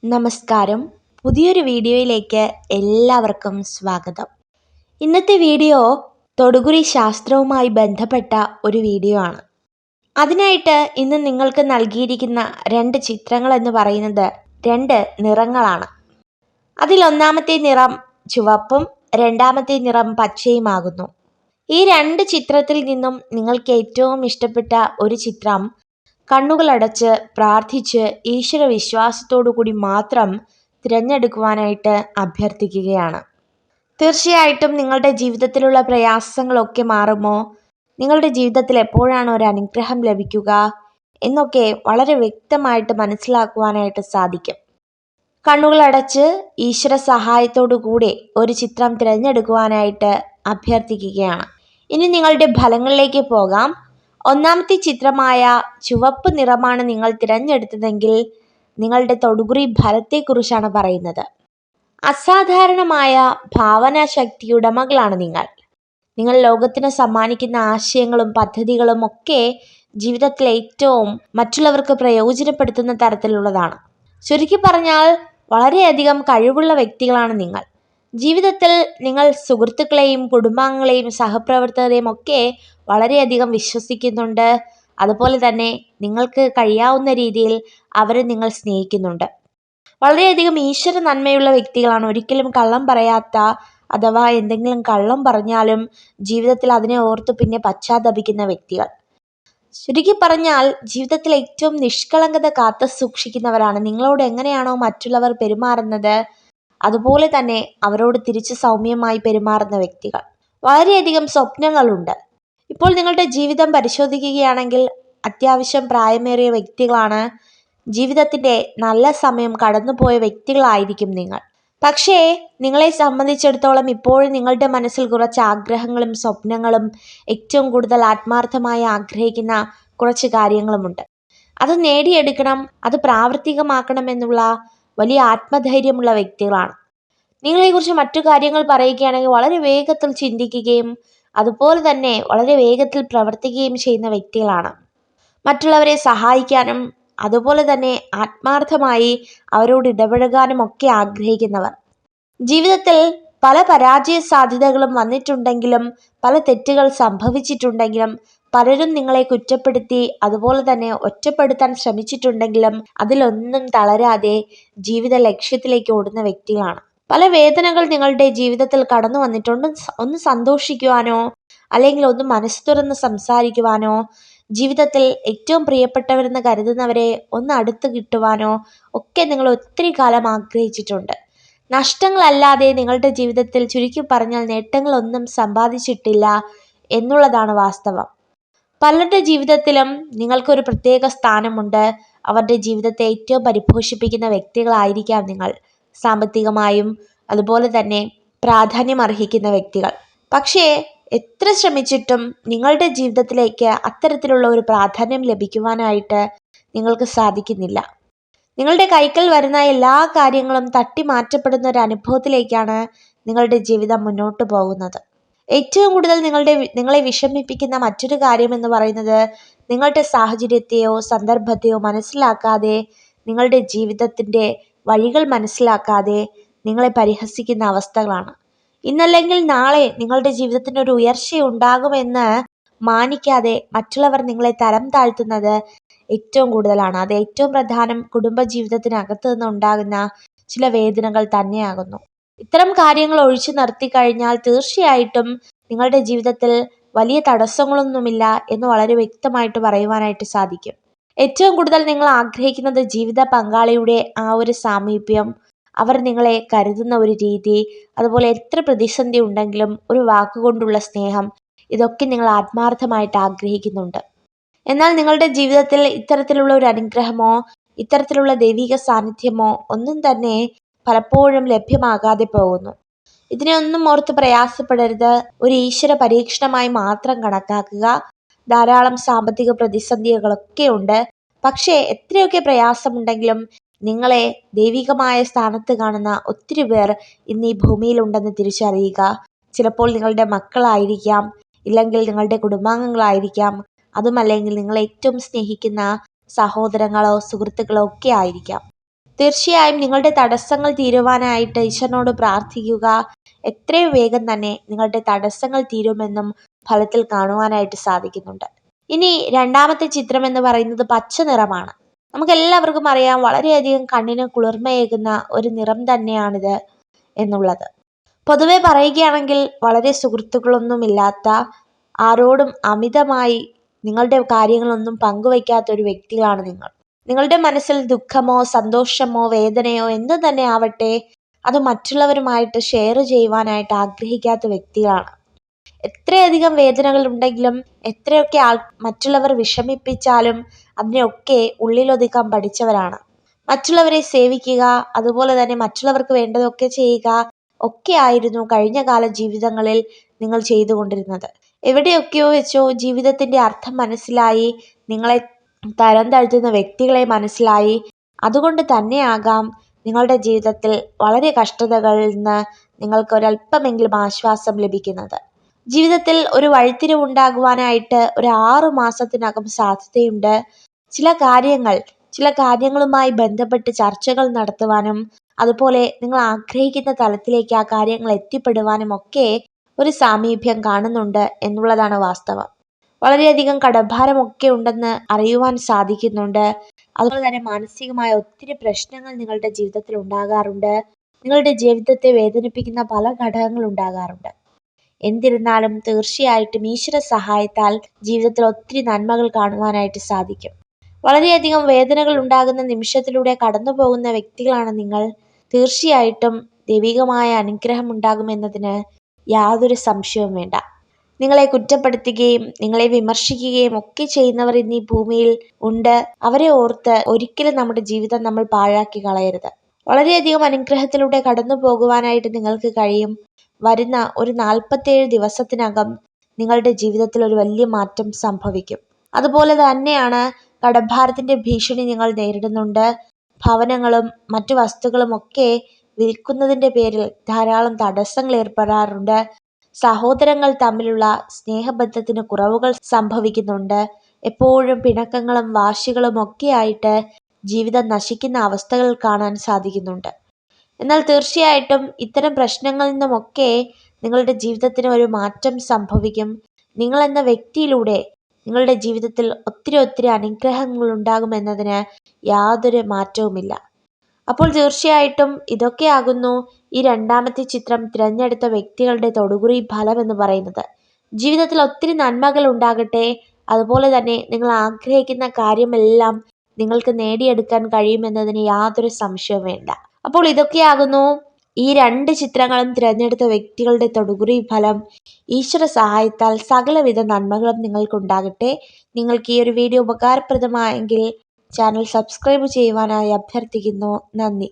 നമസ്കാരം. പുതിയൊരു വീഡിയോയിലേക്ക് എല്ലാവർക്കും സ്വാഗതം. ഇന്നത്തെ വീഡിയോ തൊടുകുറി ശാസ്ത്രവുമായി ബന്ധപ്പെട്ട ഒരു വീഡിയോ ആണ്. അതിനായിട്ട് ഇന്ന് നിങ്ങൾക്ക് നൽകിയിരിക്കുന്ന 2 ചിത്രങ്ങൾ എന്ന് പറയുന്നത് 2 നിറങ്ങളാണ്. അതിൽ ഒന്നാമത്തെ നിറം ചുവപ്പും രണ്ടാമത്തെ നിറം പച്ചയുമാകുന്നു. ഈ 2 ചിത്രത്തിൽ നിന്നും നിങ്ങൾക്ക് ഏറ്റവും ഇഷ്ടപ്പെട്ട ഒരു ചിത്രം കണ്ണുകളടച്ച് പ്രാർത്ഥിച്ച് ഈശ്വര വിശ്വാസത്തോടു കൂടി മാത്രം തിരഞ്ഞെടുക്കുവാനായിട്ട് അഭ്യർത്ഥിക്കുകയാണ്. തീർച്ചയായിട്ടും നിങ്ങളുടെ ജീവിതത്തിലുള്ള പ്രയാസങ്ങളൊക്കെ മാറുമോ? നിങ്ങളുടെ ജീവിതത്തിൽ എപ്പോഴാണ് ഒരു അനുഗ്രഹം ലഭിക്കുക എന്നൊക്കെ വളരെ വ്യക്തമായിട്ട് മനസ്സിലാക്കുവാനായിട്ട് സാധിക്കും. കണ്ണുകളടച്ച് ഈശ്വര സഹായത്തോടു കൂടി ഒരു ചിത്രം തിരഞ്ഞെടുക്കുവാനായിട്ട് അഭ്യർത്ഥിക്കുകയാണ്. ഇനി നിങ്ങളുടെ ഫലങ്ങളിലേക്ക് പോകാം. ഒന്നാമത്തെ ചിത്രമായ ചുവപ്പ് നിറമാണ് നിങ്ങൾ തിരഞ്ഞെടുത്തതെങ്കിൽ നിങ്ങളുടെ തൊടുകുറി ഫലത്തെക്കുറിച്ചാണ് പറയുന്നത്. അസാധാരണമായ ഭാവനാശക്തി ഉടമകളാണ് നിങ്ങൾ ലോകത്തിന് സമ്മാനിക്കുന്ന ആശയങ്ങളും പദ്ധതികളും ഒക്കെ ജീവിതത്തിൽ ഏറ്റവും മറ്റുള്ളവർക്ക് പ്രയോജനപ്പെടുത്തുന്ന തരത്തിലുള്ളതാണ്. ചുരുക്കി പറഞ്ഞാൽ വളരെയധികം കഴിവുള്ള വ്യക്തികളാണ് നിങ്ങൾ. ജീവിതത്തിൽ നിങ്ങൾ സുഹൃത്തുക്കളെയും കുടുംബാംഗങ്ങളെയും സഹപ്രവർത്തകരെയും ഒക്കെ വളരെയധികം വിശ്വസിക്കുന്നുണ്ട്. അതുപോലെ തന്നെ നിങ്ങൾക്ക് കഴിയാവുന്ന രീതിയിൽ അവരെ നിങ്ങൾ സ്നേഹിക്കുന്നുണ്ട്. വളരെയധികം ഈശ്വര നന്മയുള്ള വ്യക്തികളാണ്. ഒരിക്കലും കള്ളം പറയാത്ത, അഥവാ എന്തെങ്കിലും കള്ളം പറഞ്ഞാലും ജീവിതത്തിൽ അതിനെ ഓർത്ത് പിന്നെ പശ്ചാത്തപിക്കുന്ന വ്യക്തികൾ. ചുരുക്കി പറഞ്ഞാൽ ജീവിതത്തിൽ ഏറ്റവും നിഷ്കളങ്കത കാത്തു സൂക്ഷിക്കുന്നവരാണ്. നിങ്ങളോട് എങ്ങനെയാണോ മറ്റുള്ളവർ പെരുമാറുന്നത് അതുപോലെ തന്നെ അവരോട് തിരിച്ച് സൗമ്യമായി പെരുമാറുന്ന വ്യക്തികൾ. വളരെയധികം സ്വപ്നങ്ങളുണ്ട്. ഇപ്പോൾ നിങ്ങളുടെ ജീവിതം പരിശോധിക്കുകയാണെങ്കിൽ അത്യാവശ്യം പ്രായമേറിയ വ്യക്തികളാണ്. ജീവിതത്തിൻ്റെ നല്ല സമയം കടന്നുപോയ വ്യക്തികളായിരിക്കും നിങ്ങൾ. പക്ഷേ നിങ്ങളെ സംബന്ധിച്ചിടത്തോളം ഇപ്പോഴും നിങ്ങളുടെ മനസ്സിൽ കുറച്ച് ആഗ്രഹങ്ങളും സ്വപ്നങ്ങളും ഏറ്റവും കൂടുതൽ ആത്മാർത്ഥമായി ആഗ്രഹിക്കുന്ന കുറച്ച് കാര്യങ്ങളുമുണ്ട്. അത് നേടിയെടുക്കണം, അത് പ്രാവർത്തികമാക്കണമെന്നുള്ള വലിയ ആത്മധൈര്യമുള്ള വ്യക്തികളാണ്. നിങ്ങളെക്കുറിച്ച് മറ്റു കാര്യങ്ങൾ പറയുകയാണെങ്കിൽ വളരെ വേഗത്തിൽ ചിന്തിക്കുകയും അതുപോലെ തന്നെ വളരെ വേഗത്തിൽ പ്രവർത്തിക്കുകയും ചെയ്യുന്ന വ്യക്തികളാണ്. മറ്റുള്ളവരെ സഹായിക്കാനും അതുപോലെ തന്നെ ആത്മാർത്ഥമായി അവരോട് ഇടപഴകാനും ഒക്കെ ആഗ്രഹിക്കുന്നവർ. ജീവിതത്തിൽ പല പരാജയ സാധ്യതകളും വന്നിട്ടുണ്ടെങ്കിലും പല തെറ്റുകൾ സംഭവിച്ചിട്ടുണ്ടെങ്കിലും പലരും നിങ്ങളെ കുറ്റപ്പെടുത്തി അതുപോലെ തന്നെ ഒറ്റപ്പെടുത്താൻ ശ്രമിച്ചിട്ടുണ്ടെങ്കിലും അതിലൊന്നും തളരാതെ ജീവിത ലക്ഷ്യത്തിലേക്ക് ഓടുന്ന വ്യക്തികളാണ്. പല വേദനകൾ നിങ്ങളുടെ ജീവിതത്തിൽ കടന്നു വന്നിട്ടുണ്ട്. ഒന്ന് സന്തോഷിക്കുവാനോ അല്ലെങ്കിൽ ഒന്ന് മനസ്സ് തുറന്ന് സംസാരിക്കുവാനോ ജീവിതത്തിൽ ഏറ്റവും പ്രിയപ്പെട്ടവരെന്ന് കരുതുന്നവരെ ഒന്ന് അടുത്ത് കിട്ടുവാനോ ഒക്കെ നിങ്ങൾ ഒത്തിരി കാലം ആഗ്രഹിച്ചിട്ടുണ്ട്. നഷ്ടങ്ങളല്ലാതെ നിങ്ങളുടെ ജീവിതത്തിൽ ചുരുക്കി പറഞ്ഞാൽ നേട്ടങ്ങളൊന്നും സമ്പാദിച്ചിട്ടില്ല എന്നുള്ളതാണ് വാസ്തവം. പലരുടെ ജീവിതത്തിലും നിങ്ങൾക്കൊരു പ്രത്യേക സ്ഥാനമുണ്ട്. അവരുടെ ജീവിതത്തെ ഏറ്റവും പരിപോഷിപ്പിക്കുന്ന വ്യക്തികളായിരിക്കാം നിങ്ങൾ. സാമ്പത്തികമായും അതുപോലെ തന്നെ പ്രാധാന്യം അർഹിക്കുന്ന വ്യക്തികൾ. പക്ഷേ എത്ര ശ്രമിച്ചിട്ടും നിങ്ങളുടെ ജീവിതത്തിലേക്ക് അത്തരത്തിലുള്ള ഒരു പ്രാധാന്യം ലഭിക്കുവാനായിട്ട് നിങ്ങൾക്ക് സാധിക്കുന്നില്ല. നിങ്ങളുടെ കൈക്കൽ വരുന്ന എല്ലാ കാര്യങ്ങളും തട്ടി മാറ്റപ്പെടുന്ന ഒരു അനുഭവത്തിലേക്കാണ് നിങ്ങളുടെ ജീവിതം മുന്നോട്ട് പോകുന്നത്. ഏറ്റവും കൂടുതൽ നിങ്ങളെ വിഷമിപ്പിക്കുന്ന മറ്റൊരു കാര്യം എന്ന് പറയുന്നത് നിങ്ങളുടെ സാഹചര്യത്തെയോ സന്ദർഭത്തെയോ മനസ്സിലാക്കാതെ, നിങ്ങളുടെ ജീവിതത്തിൻ്റെ വഴികൾ മനസ്സിലാക്കാതെ നിങ്ങളെ പരിഹസിക്കുന്ന അവസ്ഥകളാണ്. ഇന്നല്ലെങ്കിൽ നാളെ നിങ്ങളുടെ ജീവിതത്തിന് ഒരു ഉയർച്ചയുണ്ടാകുമെന്ന് മാനിക്കാതെ മറ്റുള്ളവർ നിങ്ങളെ തരം താഴ്ത്തുന്നത് ഏറ്റവും കൂടുതലാണ്. അത് ഏറ്റവും പ്രധാനം കുടുംബ ജീവിതത്തിനകത്ത് നിന്ന് ഉണ്ടാകുന്ന ചില വേദനകൾ തന്നെയാകുന്നു. ഇത്തരം കാര്യങ്ങൾ ഒഴിച്ചു നിർത്തി കഴിഞ്ഞാൽ തീർച്ചയായിട്ടും നിങ്ങളുടെ ജീവിതത്തിൽ വലിയ തടസ്സങ്ങളൊന്നുമില്ല എന്ന് വളരെ വ്യക്തമായിട്ട് പറയുവാനായിട്ട് സാധിക്കും. ഏറ്റവും കൂടുതൽ നിങ്ങൾ ആഗ്രഹിക്കുന്നത് ജീവിത പങ്കാളിയുടെ ആ ഒരു സാമീപ്യം, അവർ നിങ്ങളെ കരുതുന്ന ഒരു രീതി, അതുപോലെ എത്ര പ്രതിസന്ധി ഉണ്ടെങ്കിലും ഒരു വാക്കുകൊണ്ടുള്ള സ്നേഹം, ഇതൊക്കെ നിങ്ങൾ ആത്മാർത്ഥമായിട്ട് ആഗ്രഹിക്കുന്നുണ്ട്. എന്നാൽ നിങ്ങളുടെ ജീവിതത്തിൽ ഇത്തരത്തിലുള്ള ഒരു അനുഗ്രഹമോ ഇത്തരത്തിലുള്ള ദൈവിക സാന്നിധ്യമോ ഒന്നും തന്നെ പലപ്പോഴും ലഭ്യമാകാതെ പോകുന്നു. ഇതിനെ ഒന്നും ഓർത്ത് പ്രയാസപ്പെടരുത്. ഒരു ഈശ്വര പരീക്ഷണമായി മാത്രം കണക്കാക്കുക. ധാരാളം സാമ്പത്തിക പ്രതിസന്ധികളൊക്കെ ഉണ്ട്. പക്ഷേ എത്രയൊക്കെ പ്രയാസമുണ്ടെങ്കിലും നിങ്ങളെ ദൈവികമായ സ്ഥാനത്ത് കാണുന്ന ഒത്തിരി പേർ ഇന്ന് ഈ ഭൂമിയിലുണ്ടെന്ന് തിരിച്ചറിയുക. ചിലപ്പോൾ നിങ്ങളുടെ മക്കളായിരിക്കാം, ഇല്ലെങ്കിൽ നിങ്ങളുടെ കുടുംബാംഗങ്ങളായിരിക്കാം, അതുമല്ലെങ്കിൽ നിങ്ങൾ ഏറ്റവും സ്നേഹിക്കുന്ന സഹോദരങ്ങളോ സുഹൃത്തുക്കളോ ഒക്കെ ആയിരിക്കാം. തീർച്ചയായും നിങ്ങളുടെ തടസ്സങ്ങൾ തീരുവാനായിട്ട് ഈശ്വരനോട് പ്രാർത്ഥിക്കുക. എത്രയും വേഗം തന്നെ നിങ്ങളുടെ തടസ്സങ്ങൾ തീരുമെന്നും ഫലത്തിൽ കാണുവാനായിട്ട് സാധിക്കുന്നുണ്ട്. ഇനി രണ്ടാമത്തെ ചിത്രം എന്ന് പറയുന്നത് പച്ച നിറമാണ്. നമുക്കെല്ലാവർക്കും അറിയാം, വളരെയധികം കണ്ണിന് കുളിർമയേകുന്ന ഒരു നിറം തന്നെയാണിത് എന്നുള്ളത്. പൊതുവെ പറയുകയാണെങ്കിൽ വളരെ സുഹൃത്തുക്കളൊന്നുമില്ലാത്ത, ആരോടും അമിതമായി നിങ്ങളുടെ കാര്യങ്ങളൊന്നും പങ്കുവയ്ക്കാത്ത ഒരു വ്യക്തികളാണ് നിങ്ങൾ. നിങ്ങളുടെ മനസ്സിൽ ദുഃഖമോ സന്തോഷമോ വേദനയോ എന്തു തന്നെ ആവട്ടെ, അത് മറ്റുള്ളവരുമായിട്ട് ഷെയർ ചെയ്യുവാനായിട്ട് ആഗ്രഹിക്കാത്ത വ്യക്തികളാണ്. എത്രയധികം വേദനകൾ ഉണ്ടെങ്കിലും, എത്രയൊക്കെ മറ്റുള്ളവർ വിഷമിപ്പിച്ചാലും അതിനെയൊക്കെ ഉള്ളിലൊതുക്കാൻ പഠിച്ചവരാണ്. മറ്റുള്ളവരെ സേവിക്കുക, അതുപോലെ തന്നെ മറ്റുള്ളവർക്ക് വേണ്ടതൊക്കെ ചെയ്യുക ഒക്കെ ആയിരുന്നു കഴിഞ്ഞ കാല ജീവിതങ്ങളിൽ നിങ്ങൾ ചെയ്തുകൊണ്ടിരുന്നത്. എവിടെയൊക്കെയോ വെച്ചോ ജീവിതത്തിന്റെ അർത്ഥം മനസ്സിലായി, നിങ്ങളെ തരം താഴ്ത്തുന്ന വ്യക്തികളെ മനസ്സിലായി. അതുകൊണ്ട് തന്നെയാകാം നിങ്ങളുടെ ജീവിതത്തിൽ വളരെ കഷ്ടതകളിൽ നിന്ന് നിങ്ങൾക്ക് ഒരല്പമെങ്കിലും ആശ്വാസം ലഭിക്കുന്നത്. ജീവിതത്തിൽ ഒരു വഴിത്തിരിവുണ്ടാകുവാനായിട്ട് ഒരു 6 മാസത്തിനകം സാധ്യതയുണ്ട്. ചില കാര്യങ്ങളുമായി ബന്ധപ്പെട്ട് ചർച്ചകൾ നടത്തുവാനും, അതുപോലെ നിങ്ങൾ ആഗ്രഹിക്കുന്ന തലത്തിലേക്ക് ആ കാര്യങ്ങൾ എത്തിപ്പെടുവാനും ഒക്കെ ഒരു സാമീപ്യം കാണുന്നുണ്ട് എന്നുള്ളതാണ് വാസ്തവം. വളരെയധികം കടഭാരമൊക്കെ ഉണ്ടെന്ന് അറിയുവാൻ സാധിക്കുന്നുണ്ട്. അതുപോലെ തന്നെ മാനസികമായ ഒത്തിരി പ്രശ്നങ്ങൾ നിങ്ങളുടെ ജീവിതത്തിൽ ഉണ്ടാകാറുണ്ട്. നിങ്ങളുടെ ജീവിതത്തെ വേദനിപ്പിക്കുന്ന പല ഘടകങ്ങൾ ഉണ്ടാകാറുണ്ട്. എന്നിരുന്നാലും തീർച്ചയായിട്ടും ഈശ്വര സഹായത്താൽ ജീവിതത്തിൽ ഒത്തിരി നന്മകൾ കാണുവാനായിട്ട് സാധിക്കും. വളരെയധികം വേദനകൾ ഉണ്ടാകുന്ന നിമിഷത്തിലൂടെ കടന്നു പോകുന്ന വ്യക്തികളാണ് നിങ്ങൾ. തീർച്ചയായിട്ടും ദൈവികമായ അനുഗ്രഹം ഉണ്ടാകുമെന്നതിന് യാതൊരു സംശയവും വേണ്ട. നിങ്ങളെ കുറ്റപ്പെടുത്തുകയും നിങ്ങളെ വിമർശിക്കുകയും ഒക്കെ ചെയ്യുന്നവർ ഇന്ന് ഈ ഭൂമിയിൽ ഉണ്ട്. അവരെ ഓർത്ത് ഒരിക്കലും നമ്മുടെ ജീവിതം നമ്മൾ പാഴാക്കി കളയരുത്. വളരെയധികം അനുഗ്രഹത്തിലൂടെ കടന്നു പോകുവാനായിട്ട് നിങ്ങൾക്ക് കഴിയും. വരുന്ന ഒരു 47 ദിവസത്തിനകം നിങ്ങളുടെ ജീവിതത്തിൽ ഒരു വലിയ മാറ്റം സംഭവിക്കും. അതുപോലെ തന്നെയാണ് കടഭാരത്തിന്റെ ഭീഷണി നിങ്ങൾ നേരിടുന്നുണ്ട്. ഭവനങ്ങളും മറ്റു വസ്തുക്കളും ഒക്കെ വിൽക്കുന്നതിന്റെ പേരിൽ ധാരാളം തടസ്സങ്ങൾ ഏർപ്പെടാറുണ്ട്. സഹോദരങ്ങൾ തമ്മിലുള്ള സ്നേഹബന്ധത്തിന് കുറവുകൾ സംഭവിക്കുന്നുണ്ട്. എപ്പോഴും പിണക്കങ്ങളും വാശികളും ഒക്കെ ആയിട്ട് ജീവിതം നശിക്കുന്ന അവസ്ഥകൾ കാണാൻ സാധിക്കുന്നുണ്ട്. എന്നാൽ തീർച്ചയായിട്ടും ഇത്തരം പ്രശ്നങ്ങളിൽ നിന്നുമൊക്കെ നിങ്ങളുടെ ജീവിതത്തിന് ഒരു മാറ്റം സംഭവിക്കും. നിങ്ങൾ എന്ന വ്യക്തിയിലൂടെ നിങ്ങളുടെ ജീവിതത്തിൽ ഒത്തിരി അനുഗ്രഹങ്ങൾ ഉണ്ടാകുമെന്നതിന് യാതൊരു മാറ്റവുമില്ല. അപ്പോൾ തീർച്ചയായിട്ടും ഇതൊക്കെയാകുന്നു ഈ രണ്ടാമത്തെ ചിത്രം തിരഞ്ഞെടുത്ത വ്യക്തികളുടെ തൊടുകുറി ഫലം എന്ന് പറയുന്നത്. ജീവിതത്തിൽ ഒത്തിരി നന്മകൾ ഉണ്ടാകട്ടെ. അതുപോലെ തന്നെ നിങ്ങൾ ആഗ്രഹിക്കുന്ന കാര്യമെല്ലാം നിങ്ങൾക്ക് നേടിയെടുക്കാൻ കഴിയുമെന്നതിന് യാതൊരു സംശയവും വേണ്ട. അപ്പോൾ ഇതൊക്കെയാകുന്നു ഈ 2 ചിത്രങ്ങളും തിരഞ്ഞെടുത്ത വ്യക്തികളുടെ തൊടുകുറി ഫലം. ഈശ്വര സഹായത്താൽ സകലവിധ നന്മകളും നിങ്ങൾക്കുണ്ടാകട്ടെ. നിങ്ങൾക്ക് ഈ ഒരു വീഡിയോ ഉപകാരപ്രദമായെങ്കിൽ ചാനൽ സബ്സ്ക്രൈബ് ചെയ്യുവാനായി അഭ്യർത്ഥിക്കുന്നു. നന്ദി.